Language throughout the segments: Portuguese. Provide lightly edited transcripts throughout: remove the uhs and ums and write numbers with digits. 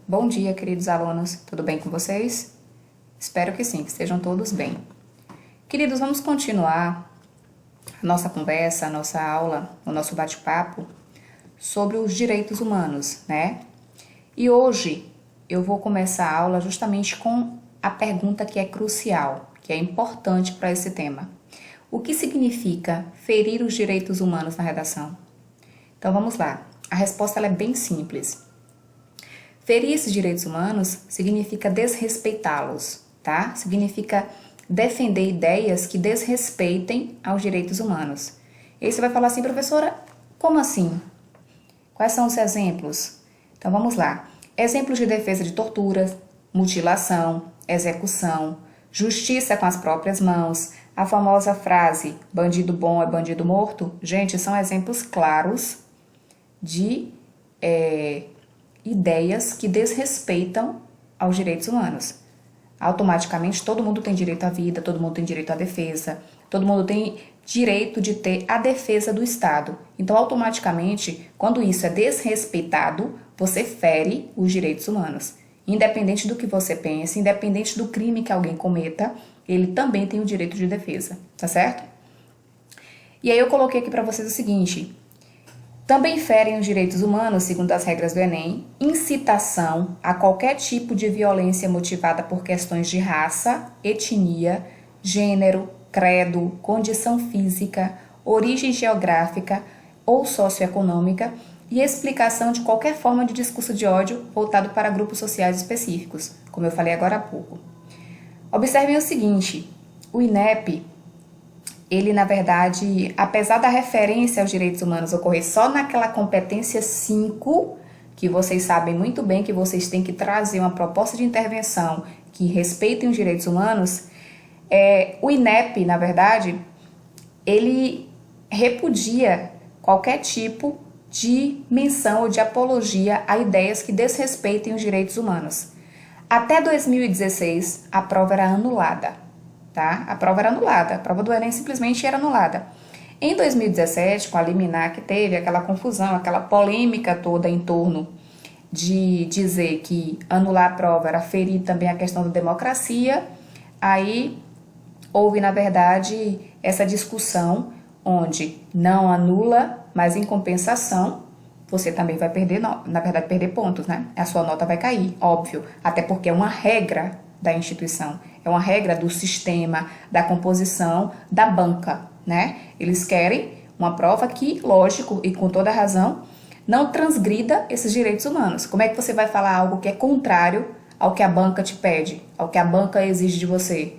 Bom dia, queridos alunos. Tudo bem com vocês? Espero que sim, que estejam todos bem. Queridos, vamos continuar a nossa conversa, a nossa aula, o nosso bate-papo sobre os direitos humanos, né? E hoje eu vou começar a aula justamente com a pergunta que é crucial, que é importante para esse tema. O que significa ferir os direitos humanos na redação? Então vamos lá. A resposta ela é bem simples. Ferir esses direitos humanos significa desrespeitá-los, tá? Significa defender ideias que desrespeitem aos direitos humanos. E aí você vai falar assim, professora, como assim? Quais são os exemplos? Então vamos lá. Exemplos de defesa de tortura, mutilação, execução, justiça com as próprias mãos, a famosa frase bandido bom é bandido morto. Gente, são exemplos claros de ideias que desrespeitam aos direitos humanos. Automaticamente, todo mundo tem direito à vida, todo mundo tem direito à defesa, todo mundo tem direito de ter a defesa do Estado. Então, automaticamente, quando isso é desrespeitado, você fere os direitos humanos. Independente do que você pense, independente do crime que alguém cometa, ele também tem o direito de defesa, tá certo? E aí eu coloquei aqui para vocês o seguinte: também ferem os direitos humanos, segundo as regras do Enem, incitação a qualquer tipo de violência motivada por questões de raça, etnia, gênero, credo, condição física, origem geográfica ou socioeconômica e explicação de qualquer forma de discurso de ódio voltado para grupos sociais específicos, como eu falei agora há pouco. Observem o seguinte: o INEP, ele, na verdade, apesar da referência aos direitos humanos ocorrer só naquela competência 5, que vocês sabem muito bem que vocês têm que trazer uma proposta de intervenção que respeitem os direitos humanos, o INEP, na verdade, ele repudia qualquer tipo de menção ou de apologia a ideias que desrespeitem os direitos humanos. Até 2016, a prova era anulada. Tá? A prova era anulada, a prova do Enem simplesmente era anulada. Em 2017, com a liminar que teve, aquela confusão, aquela polêmica toda em torno de dizer que anular a prova era ferir também a questão da democracia, aí houve, na verdade, essa discussão onde não anula, mas em compensação, você também vai perder, na verdade, perder pontos, né? A sua nota vai cair, óbvio, até porque é uma regra da instituição, é uma regra do sistema, da composição, da banca, né? Eles querem uma prova que, lógico, e com toda razão, não transgrida esses direitos humanos. Como é que você vai falar algo que é contrário ao que a banca te pede, ao que a banca exige de você?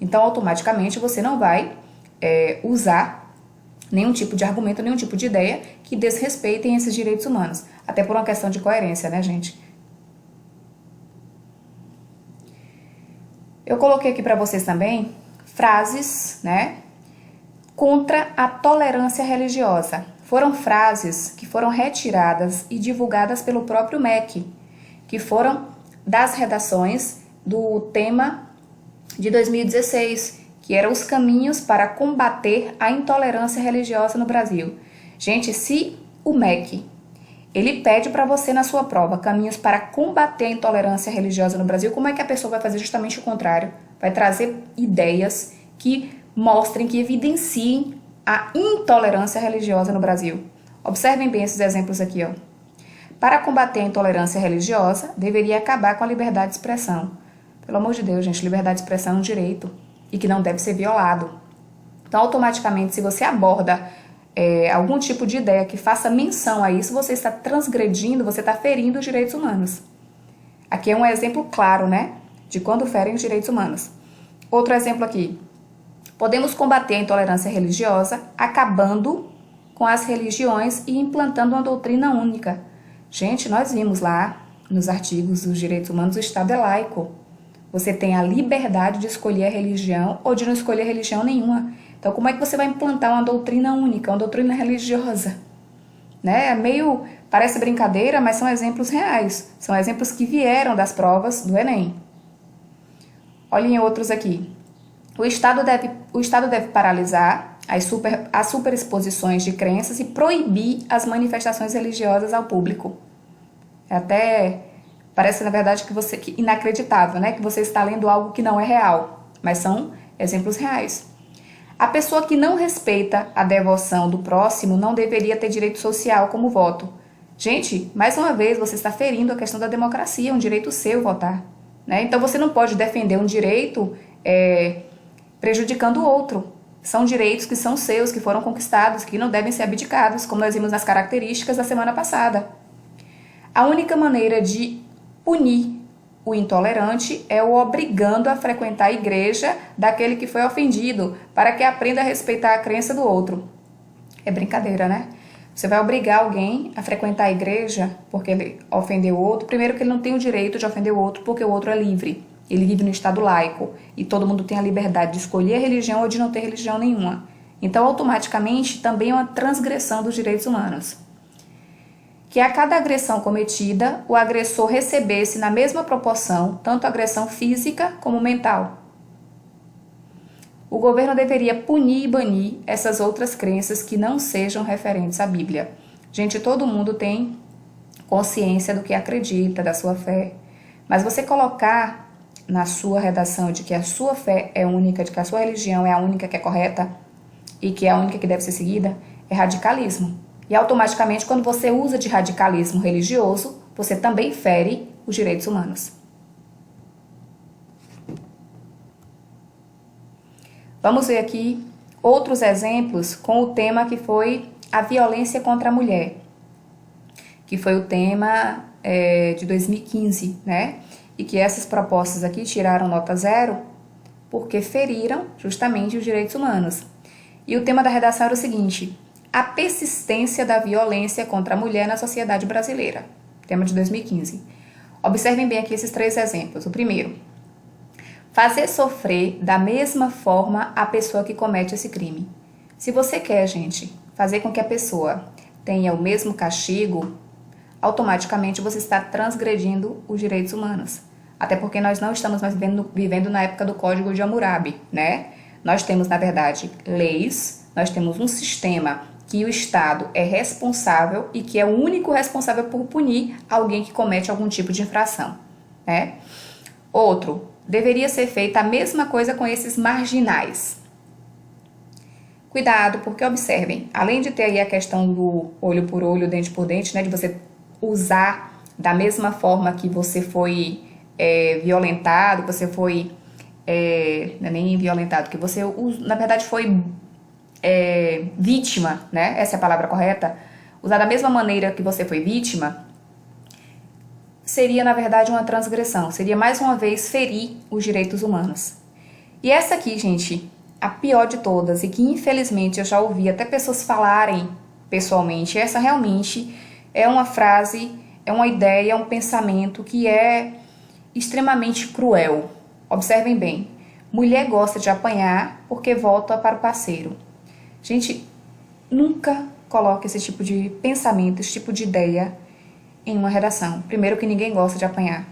Então, automaticamente, você não vai usar nenhum tipo de argumento, nenhum tipo de ideia que desrespeitem esses direitos humanos. Até por uma questão de coerência, né, gente? Eu coloquei aqui para vocês também frases, né, contra a tolerância religiosa. Foram frases que foram retiradas e divulgadas pelo próprio MEC, que foram das redações do tema de 2016, que eram os caminhos para combater a intolerância religiosa no Brasil. Gente, se o MEC ele pede para você na sua prova caminhos para combater a intolerância religiosa no Brasil, como é que a pessoa vai fazer justamente o contrário? Vai trazer ideias que mostrem, que evidenciem a intolerância religiosa no Brasil. Observem bem esses exemplos aqui, ó. Para combater a intolerância religiosa, deveria acabar com a liberdade de expressão. Pelo amor de Deus, gente, liberdade de expressão é um direito e que não deve ser violado. Então, automaticamente, se você aborda algum tipo de ideia que faça menção a isso, você está transgredindo, você está ferindo os direitos humanos. Aqui é um exemplo claro, né, de quando ferem os direitos humanos. Outro exemplo aqui. Podemos combater a intolerância religiosa acabando com as religiões e implantando uma doutrina única. Gente, nós vimos lá nos artigos dos direitos humanos, o Estado é laico. Você tem a liberdade de escolher a religião ou de não escolher religião nenhuma. Então, como é que você vai implantar uma doutrina única, uma doutrina religiosa? Né? Parece brincadeira, mas são exemplos reais. São exemplos que vieram das provas do Enem. Olhem outros aqui. O Estado deve paralisar as superexposições de crenças e proibir as manifestações religiosas ao público. É até Parece, na verdade, que inacreditável, né? Que você está lendo algo que não é real, mas são exemplos reais. A pessoa que não respeita a devoção do próximo não deveria ter direito social como voto. Gente, mais uma vez, você está ferindo a questão da democracia, é um direito seu votar, né? Então você não pode defender um direito prejudicando o outro. São direitos que são seus, que foram conquistados, que não devem ser abdicados, como nós vimos nas características da semana passada. A única maneira de punir o intolerante é o obrigando a frequentar a igreja daquele que foi ofendido, para que aprenda a respeitar a crença do outro. É brincadeira, né? Você vai obrigar alguém a frequentar a igreja porque ele ofendeu o outro. Primeiro que ele não tem o direito de ofender o outro porque o outro é livre. Ele vive no estado laico e todo mundo tem a liberdade de escolher a religião ou de não ter religião nenhuma. Então, automaticamente, também é uma transgressão dos direitos humanos. Que a cada agressão cometida, o agressor recebesse na mesma proporção tanto agressão física como mental. O governo deveria punir e banir essas outras crenças que não sejam referentes à Bíblia. Gente, todo mundo tem consciência do que acredita, da sua fé, mas você colocar na sua redação de que a sua fé é única, de que a sua religião é a única que é correta e que é a única que deve ser seguida, é radicalismo. E automaticamente, quando você usa de radicalismo religioso, você também fere os direitos humanos. Vamos ver aqui outros exemplos com o tema que foi a violência contra a mulher, que foi o tema de 2015, né? E que essas propostas aqui tiraram nota 0 porque feriram justamente os direitos humanos. E o tema da redação era o seguinte: a persistência da violência contra a mulher na sociedade brasileira. Tema de 2015. Observem bem aqui esses 3 exemplos. O primeiro: fazer sofrer da mesma forma a pessoa que comete esse crime. Se você quer, gente, fazer com que a pessoa tenha o mesmo castigo, automaticamente você está transgredindo os direitos humanos. Até porque nós não estamos mais vivendo na época do Código de Hammurabi, né? Nós temos, na verdade, leis, nós temos um sistema que o Estado é responsável e que é o único responsável por punir alguém que comete algum tipo de infração, né? Outro: deveria ser feita a mesma coisa com esses marginais. Cuidado, porque observem, além de ter aí a questão do olho por olho, dente por dente, né, de você usar da mesma forma que você foi violentado, você foi, não é nem violentado, que você, na verdade, foi vítima, né, essa é a palavra correta, usar da mesma maneira que você foi vítima, seria, na verdade, uma transgressão, seria mais uma vez ferir os direitos humanos. E essa aqui, gente, a pior de todas, e que infelizmente eu já ouvi até pessoas falarem pessoalmente, essa realmente é uma frase, é uma ideia, é um pensamento que é extremamente cruel. Observem bem: mulher gosta de apanhar porque volta para o parceiro. Gente, nunca coloque esse tipo de pensamento, esse tipo de ideia em uma redação. Primeiro, que ninguém gosta de apanhar.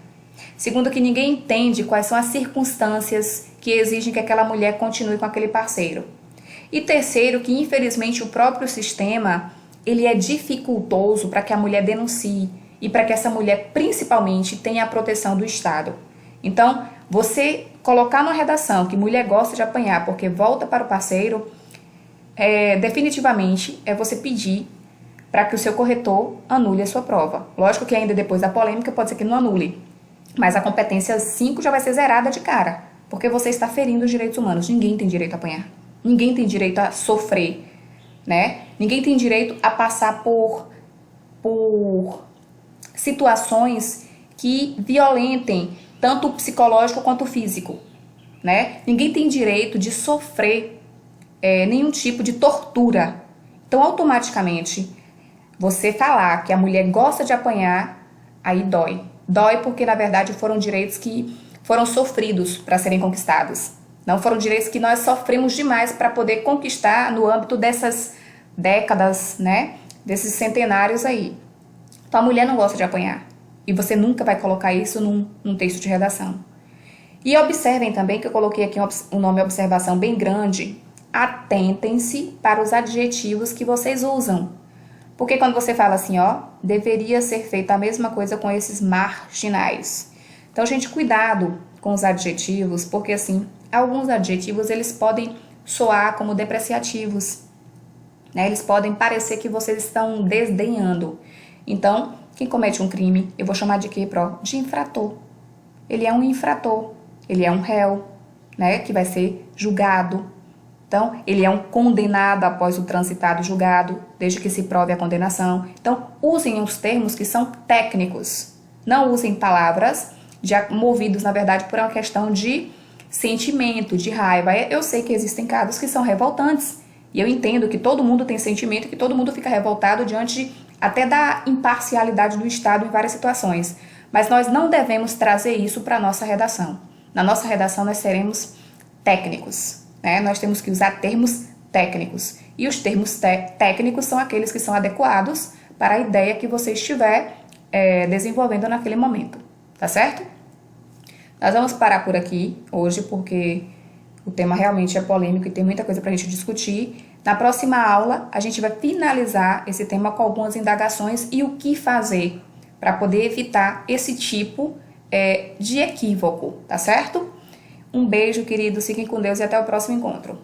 Segundo, que ninguém entende quais são as circunstâncias que exigem que aquela mulher continue com aquele parceiro. E terceiro, que infelizmente o próprio sistema ele é dificultoso para que a mulher denuncie e para que essa mulher principalmente tenha a proteção do Estado. Então, você colocar numa redação que mulher gosta de apanhar porque volta para o parceiro, definitivamente é você pedir para que o seu corretor anule a sua prova. Lógico que ainda depois da polêmica pode ser que não anule, mas a competência 5 já vai ser zerada de cara, porque você está ferindo os direitos humanos. Ninguém tem direito a apanhar, ninguém tem direito a sofrer, né? Ninguém tem direito a passar por situações que violentem tanto o psicológico quanto o físico, né? Ninguém tem direito de sofrer nenhum tipo de tortura. Então, automaticamente, você falar que a mulher gosta de apanhar, aí dói. Dói porque, na verdade, foram direitos que foram sofridos para serem conquistados. Não foram direitos que nós sofremos demais para poder conquistar no âmbito dessas décadas, né? Desses centenários aí. Então, a mulher não gosta de apanhar. E você nunca vai colocar isso num texto de redação. E observem também que eu coloquei aqui um nome observação bem grande. Atentem-se para os adjetivos que vocês usam. Porque quando você fala assim, ó, deveria ser feita a mesma coisa com esses marginais. Então, gente, cuidado com os adjetivos, porque assim, alguns adjetivos eles podem soar como depreciativos, né? Eles podem parecer que vocês estão desdenhando. Então, quem comete um crime, eu vou chamar de quê, Pró? De infrator. Ele é um infrator, ele é um réu, né? Que vai ser julgado. Então, ele é um condenado após o transitado julgado, desde que se prove a condenação. Então, usem os termos que são técnicos. Não usem palavras movidos, na verdade, por uma questão de sentimento, de raiva. Eu sei que existem casos que são revoltantes. E eu entendo que todo mundo tem sentimento, que todo mundo fica revoltado diante até da imparcialidade do Estado em várias situações. Mas nós não devemos trazer isso para a nossa redação. Na nossa redação, nós seremos técnicos. Nós temos que usar termos técnicos. E os termos técnicos são aqueles que são adequados para a ideia que você estiver desenvolvendo naquele momento. Tá certo? Nós vamos parar por aqui hoje, porque o tema realmente é polêmico e tem muita coisa para a gente discutir. Na próxima aula, a gente vai finalizar esse tema com algumas indagações e o que fazer para poder evitar esse tipo de equívoco, tá certo? Um beijo, queridos, fiquem com Deus e até o próximo encontro.